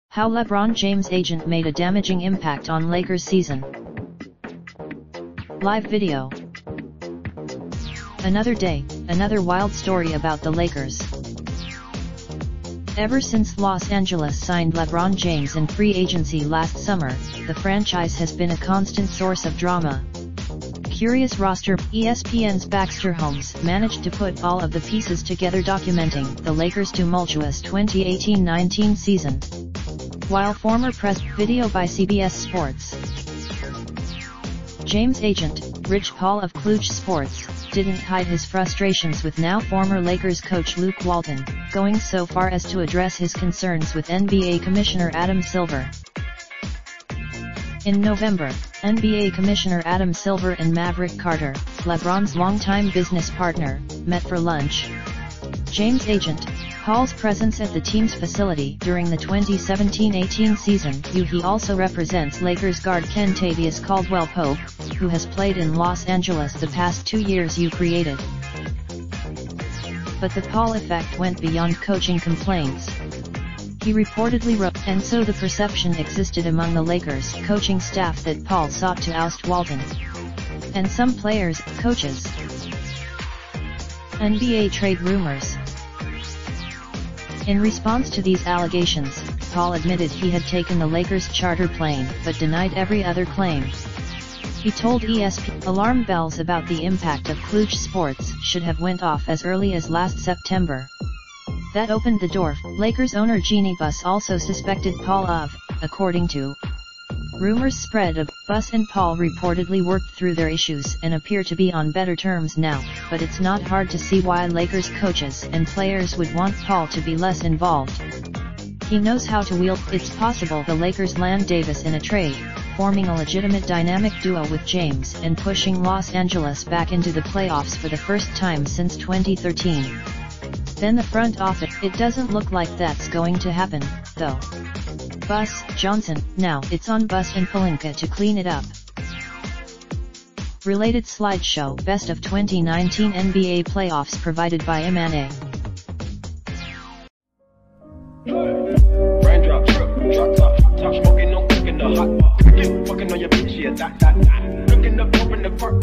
How LeBron James' agent made a damaging impact on Lakers season. Live video. Another day, another wild story about the Lakers. Ever since Los Angeles signed LeBron James in free agency last summer, the franchise has been a constant source of drama. Curious roster. ESPN's Baxter Holmes managed to put all of the pieces together documenting the Lakers' tumultuous 2018-19 season. While former press. Video by CBS Sports. James' agent, Rich Paul of Kluge Sports, didn't hide his frustrations with now former Lakers coach Luke Walton, going so far as to address his concerns with NBA Commissioner Adam Silver. In November, NBA Commissioner Adam Silver and Maverick Carter, LeBron's longtime business partner, met for lunch. James' agent, Paul's presence at the team's facility during the 2017-18 season. He also represents Lakers guard Kentavious Caldwell-Pope, who has played in Los Angeles the past 2 years. Created. But the Paul effect went beyond coaching complaints. He reportedly wrote, and so the perception existed among the Lakers coaching staff that Paul sought to oust Walton and some players, coaches. NBA trade rumors. In response to these allegations, Paul admitted he had taken the Lakers' charter plane, but denied every other claim. He told ESPN, alarm bells about the impact of Kluge Sports should have went off as early as last September. That opened the door. Lakers owner Jeannie Buss also suspected Paul of, according to rumors spread of, Buss and Paul reportedly worked through their issues and appear to be on better terms now, but it's not hard to see why Lakers coaches and players would want Paul to be less involved. He knows how to wield. It's possible the Lakers land Davis in a trade, forming a legitimate dynamic duo with James and pushing Los Angeles back into the playoffs for the first time since 2013. Then the front office. It doesn't look like that's going to happen, though. Buss, Johnson. Now it's on Buss and Pelinka to clean it up. Related slideshow. Best of 2019 NBA playoffs provided by M&A. Raindrop, drop top, smoking, no cooking the hot pot. Fucking on your bitch, yeah, that. Looking up, open the park,